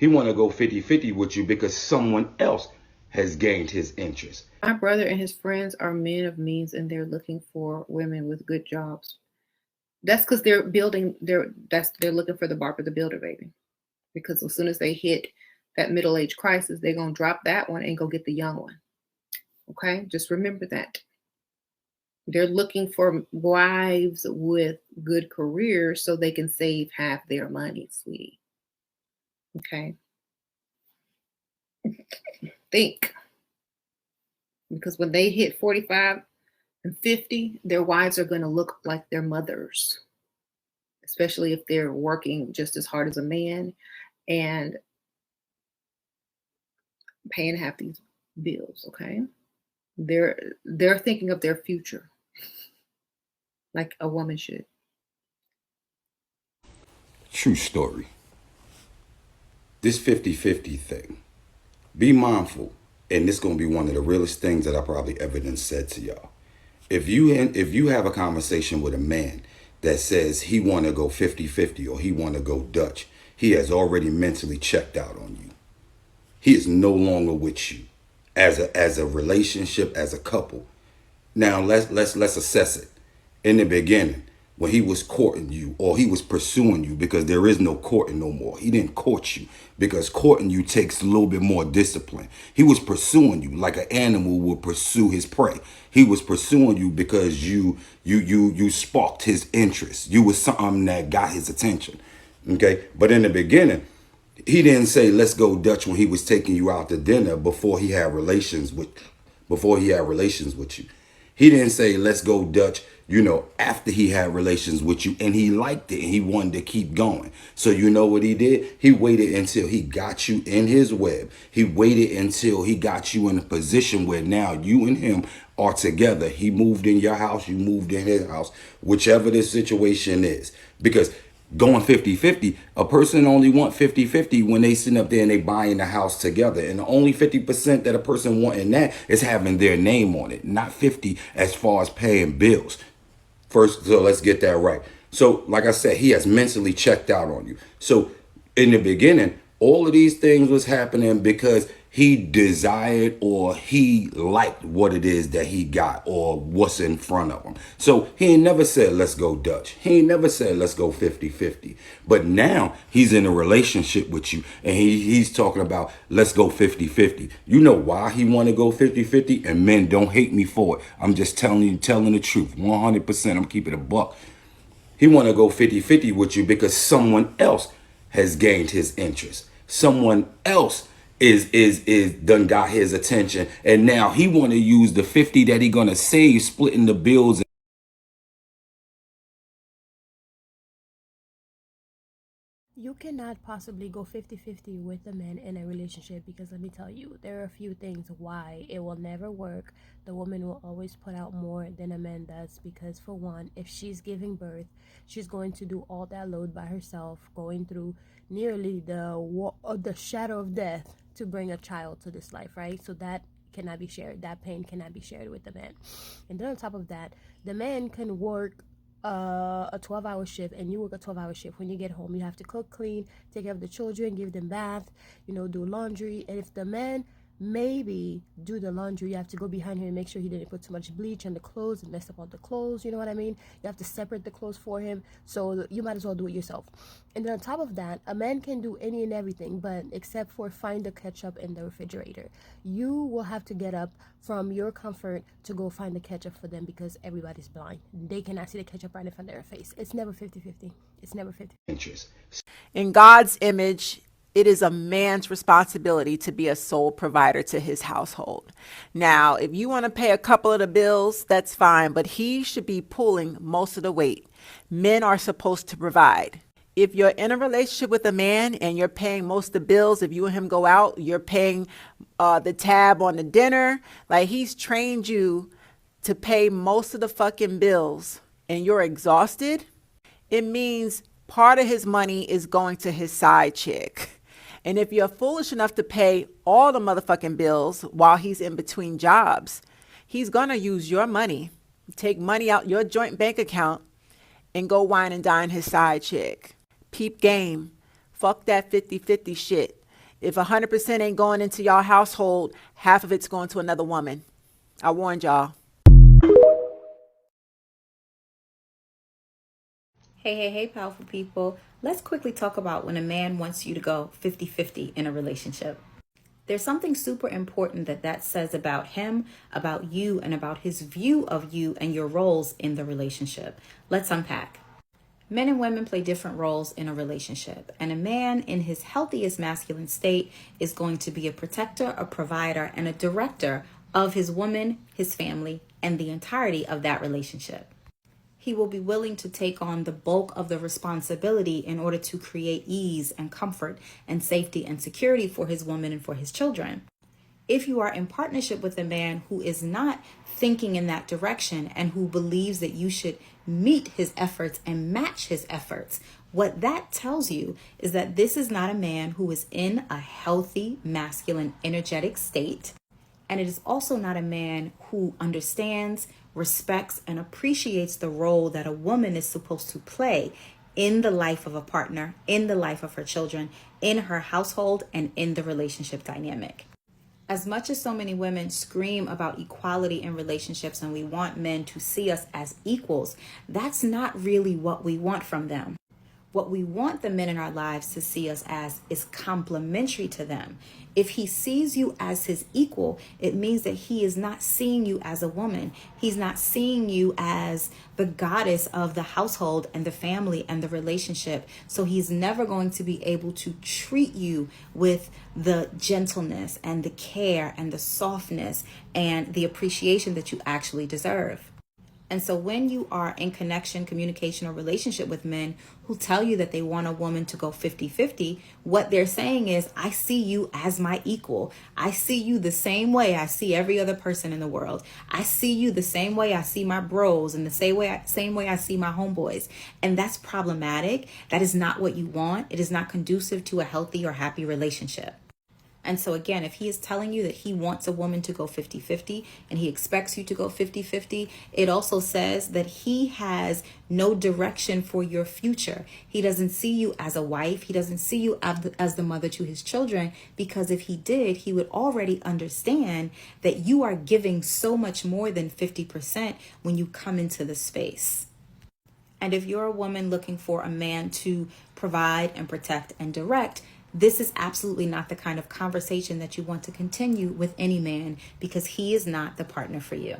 He want to go 50-50 with you because someone else has gained his interest. My brother and his friends are men of means and they're looking for women with good jobs. That's because they're looking for the Barbara the Builder baby. Because as soon as they hit that middle age crisis, they're gonna drop that one and go get the young one. Okay, just remember that. They're looking for wives with good careers so they can save half their money, sweetie. Okay, think. Because when they hit 45 and 50, their wives are going to look like their mothers, especially if they're working just as hard as a man and paying half these bills. Okay, they're thinking of their future like a woman should. True story. This 50-50 thing. Be mindful, and this is gonna be one of the realest things that I probably ever done said to y'all. If you have a conversation with a man that says he wanna go 50-50 or he wanna go Dutch, he has already mentally checked out on you. He is no longer with you as a relationship, as a couple. Now let's assess it. In the beginning, when he was courting you or he was pursuing you, because there is no courting no more. He didn't court you because courting you takes a little bit more discipline. He was pursuing you like an animal would pursue his prey. He was pursuing you because you sparked his interest. You was something that got his attention. Okay, but in the beginning, he didn't say let's go Dutch when he was taking you out to dinner before he had relations with you. He didn't say let's go Dutch, after he had relations with you and he liked it and he wanted to keep going. So you know what he did? He waited until he got you in his web. He waited until he got you in a position where now you and him are together. He moved in your house, you moved in his house, whichever the situation is. Because going 50-50, a person only want 50-50 when they sitting up there and they buying the house together. And the only 50% that a person want in that is having their name on it, not 50 as far as paying bills. First, so let's get that right. So, like I said, he has mentally checked out on you. So, in the beginning, all of these things was happening because he desired or he liked what it is that he got or what's in front of him. So he ain't never said, let's go Dutch. He ain't never said, let's go 50-50. But now he's in a relationship with you and he's talking about, let's go 50-50. You know why he want to go 50-50? And men, don't hate me for it. I'm just telling the truth. 100%. I'm keeping a buck. He want to go 50-50 with you because someone else has gained his interest. Someone else is done got his attention, and now he want to use the 50 that he gonna save splitting the bills. You cannot possibly go 50-50 with a man in a relationship because let me tell you, there are a few things why it will never work. The woman will always put out more than a man does because, for one, if she's giving birth, she's going to do all that load by herself, going through nearly the shadow of death to bring a child to this life, right? So that cannot be shared. That pain cannot be shared with the man. And then on top of that, the man can work a 12-hour shift and you work a 12-hour shift. When you get home, you have to cook, clean, take care of the children, give them bath, do laundry. And if the man maybe do the laundry, you have to go behind him and make sure he didn't put too much bleach on the clothes and mess up all the clothes. You know what I mean? You have to separate the clothes for him, so you might as well do it yourself. And then on top of that, a man can do any and everything, but except for find the ketchup in the refrigerator. You will have to get up from your comfort to go find the ketchup for them because everybody's blind. They cannot see the ketchup right in front of their face. It's never 50-50. It's never 50. Interest. In God's image, it is a man's responsibility to be a sole provider to his household. Now, if you want to pay a couple of the bills, that's fine, but he should be pulling most of the weight. Men are supposed to provide. If you're in a relationship with a man and you're paying most of the bills, if you and him go out, you're paying the tab on the dinner, like he's trained you to pay most of the fucking bills and you're exhausted, it means part of his money is going to his side chick. And if you're foolish enough to pay all the motherfucking bills while he's in between jobs, he's going to use your money, take money out your joint bank account and go wine and dine his side chick. Peep game. Fuck that 50-50 shit. If 100% ain't going into y'all household, half of it's going to another woman. I warned y'all. Hey, powerful people. Let's quickly talk about when a man wants you to go 50-50 in a relationship. There's something super important that says about him, about you, and about his view of you and your roles in the relationship. Let's unpack. Men and women play different roles in a relationship, and a man in his healthiest masculine state is going to be a protector, a provider, and a director of his woman, his family, and the entirety of that relationship. He will be willing to take on the bulk of the responsibility in order to create ease and comfort and safety and security for his woman and for his children. If you are in partnership with a man who is not thinking in that direction and who believes that you should meet his efforts and match his efforts, what that tells you is that this is not a man who is in a healthy, masculine, energetic state. And it is also not a man who understands, respects, and appreciates the role that a woman is supposed to play in the life of a partner, in the life of her children, in her household, and in the relationship dynamic. As much as so many women scream about equality in relationships and we want men to see us as equals, that's not really what we want from them. What we want the men in our lives to see us as is complementary to them. If he sees you as his equal, it means that he is not seeing you as a woman. He's not seeing you as the goddess of the household and the family and the relationship. So he's never going to be able to treat you with the gentleness and the care and the softness and the appreciation that you actually deserve. And so when you are in connection, communication, or relationship with men who tell you that they want a woman to go 50-50, what they're saying is, I see you as my equal. I see you the same way I see every other person in the world. I see you the same way I see my bros and the same way I see my homeboys. And that's problematic. That is not what you want. It is not conducive to a healthy or happy relationship. And so again, if he is telling you that he wants a woman to go 50-50 and he expects you to go 50-50, it also says that he has no direction for your future. He doesn't see you as a wife. He doesn't see you as the mother to his children, because if he did, he would already understand that you are giving so much more than 50% when you come into the space. And if you're a woman looking for a man to provide and protect and direct, this is absolutely not the kind of conversation that you want to continue with any man, because he is not the partner for you.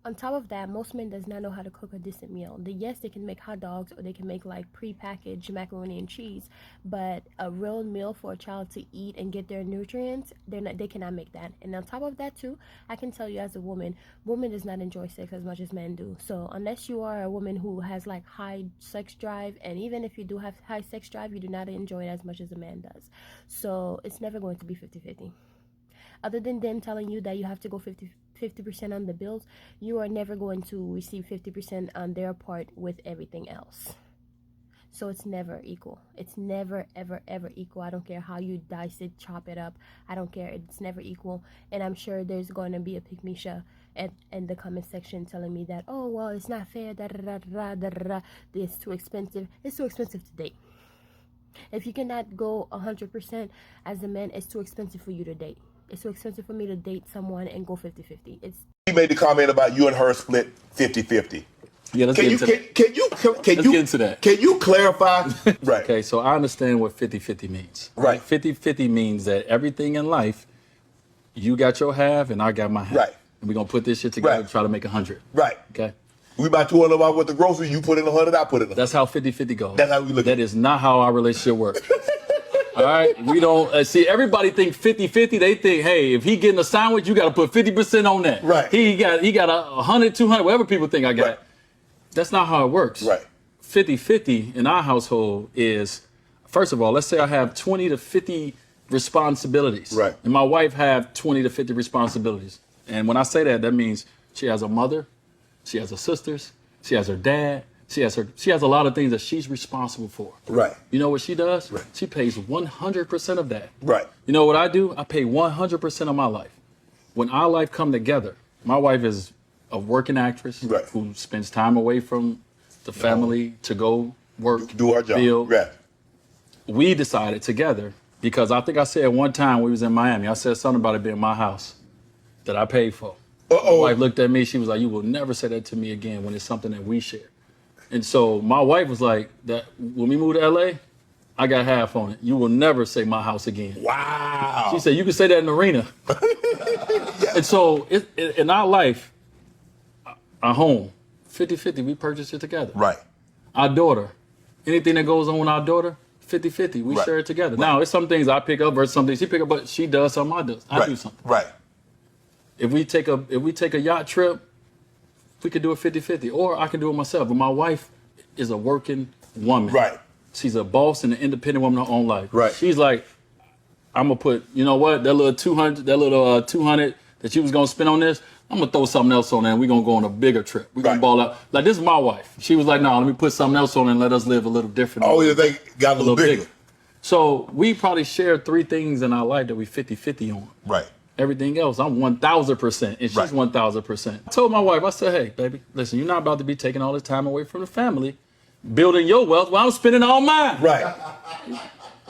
On top of that, most men does not know how to cook a decent meal. Yes, they can make hot dogs or they can make like pre-packaged macaroni and cheese, but a real meal for a child to eat and get their nutrients, they cannot make that. And on top of that too, I can tell you as a woman does not enjoy sex as much as men do. So unless you are a woman who has like high sex drive, and even if you do have high sex drive, you do not enjoy it as much as a man does. So it's never going to be 50-50. Other than them telling you that you have to go 50% on the bills, you are never going to receive 50% on their part with everything else. So it's never equal. It's never, ever, ever equal. I don't care how you dice it, chop it up. I don't care. It's never equal. And I'm sure there's going to be a pick-me-sha in the comment section telling me that, oh, well, it's not fair. It's too expensive. It's too expensive to date. If you cannot go 100% as a man, it's too expensive for you to date. It's too expensive for me to date someone and go 50-50. He made the comment about you and her split 50-50. Yeah, let's get into that. Can you get into that? Can you clarify? Right. Okay, so I understand what 50-50 means. Right. 50-50 means that everything in life, you got your half and I got my half. Right. And we're going to put this shit together and try to make 100. Right. Okay? We about to order about with the grocery, you put in 100, I put in 100. That's how 50-50 goes. That's how we look at it. That is not how our relationship works. All right? We don't, see, everybody think 50-50. They think, hey, if he getting a sandwich, you got to put 50% on that. Right. He got 100, 200, whatever people think I got. Right. That's not how it works. Right. 50-50 in our household is, first of all, let's say I have 20 to 50 responsibilities. Right. And my wife have 20 to 50 responsibilities. And when I say that, that means she has a mother, she has her sisters, she has her dad, she has a lot of things that she's responsible for. Right. You know what she does? Right. She pays 100% of that. Right. You know what I do? I pay 100% of my life. When our life come together, my wife is a working actress who spends time away from the family to go work, do her job. build. Right. We decided together Because I think I said one time when we was in Miami, I said something about it being my house that I paid for. My wife looked at me, she was like, you will never say that to me again when it's something that we share. And so my wife was like, that when we moved to LA, I got half on it. You will never say my house again. Wow. She said, you can say that in the arena. And so in our life, our home, 50-50, we purchased it together. Right. Our daughter, anything that goes on with our daughter, 50-50, we share it together. Right. Now, it's some things I pick up versus some things she pick up, but she does something I do something. Right. If we take a yacht trip, we could do it 50-50, or I can do it myself. But my wife is a working woman. Right. She's a boss and an independent woman in her own life. Right. She's like, I'm gonna put, you know what, that little 200 that you was gonna spend on this, I'm gonna throw something else on there and we're gonna go on a bigger trip. We're gonna ball out. Like, this is my wife. She was like, no, let me put something else on and let us live a little different. Oh, yeah, they got a little bigger. So we probably share 3 things in our life that we 50-50 on. Right. Everything else, I'm 1,000%, and she's 1,000%. I told my wife, I said, hey, baby, listen, you're not about to be taking all this time away from the family, building your wealth while I'm spending all mine. Right.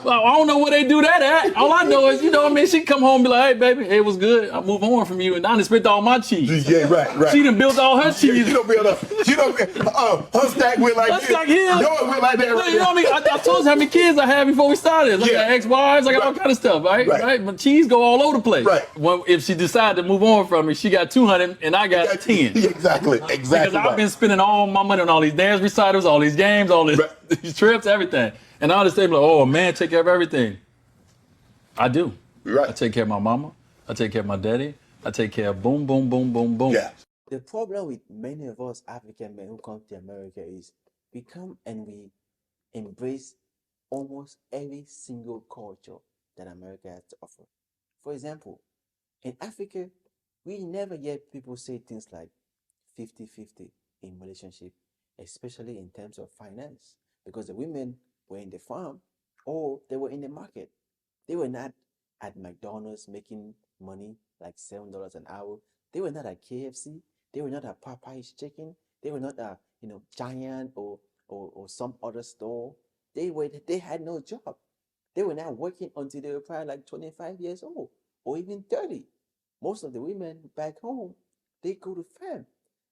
Well, I don't know where they do that at. All I know is, you know what I mean? She come home and be like, hey, baby, it was good. I move on from you, and I done spent all my cheese. Yeah, right. She done built all her cheese. She don't build up. Her stack went like this. Stack here. Yours went like that. You know what I mean? I told you how many kids I had before we started. I got ex-wives, I got all kind of stuff, right? But cheese go all over the place. Right. Well, if she decided to move on from me, she got 200 and I got 10. Exactly. Because I've been spending all my money on all these dance recitals, all these games, all these trips, everything. And I just say, like, oh, man, take care of everything. I do. Right. I take care of my mama. I take care of my daddy. I take care of boom, boom, boom, boom, boom. Yeah. The problem with many of us African men who come to America is we come and we embrace almost every single culture that America has to offer. For example, in Africa, we never get people say things like 50-50 in relationship, especially in terms of finance, because the women were in the farm or they were in the market. They were not at McDonald's making money like $7 an hour. They were not at KFC. They were not at Popeye's Chicken. They were not at Giant or some other store. They had no job. They were not working until they were probably like 25 years old or even 30. Most of the women back home, they go to farm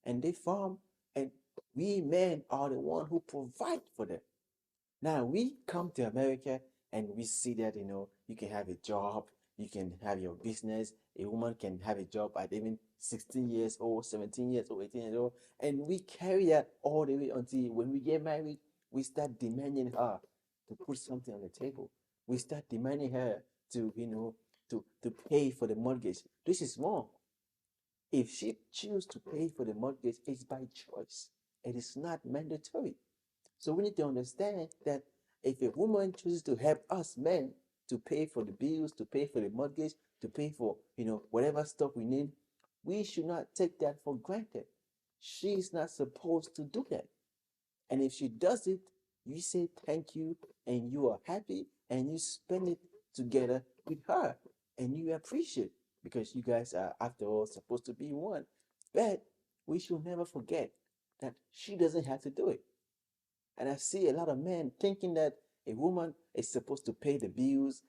and they farm, and we men are the one who provide for them. Now we come to America and we see that you can have a job, you can have your business. A woman can have a job at even 16 years old, 17 years old, 18 years old, and we carry that all the way until when we get married, we start demanding her to put something on the table. We start demanding her to to pay for the mortgage. This is wrong. If she chooses to pay for the mortgage, it's by choice. It is not mandatory. So we need to understand that if a woman chooses to help us men to pay for the bills, to pay for the mortgage, to pay for whatever stuff we need, we should not take that for granted. She's not supposed to do that. And if she does it, you say thank you and you are happy and you spend it together with her and you appreciate, because you guys are, after all, supposed to be one. But we should never forget that she doesn't have to do it. And I see a lot of men thinking that a woman is supposed to pay the bills,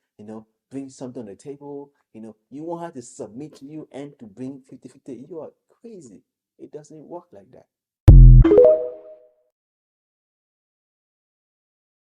bring something on the table. You want her to submit to you and to bring 50-50. You are crazy. It doesn't work like that.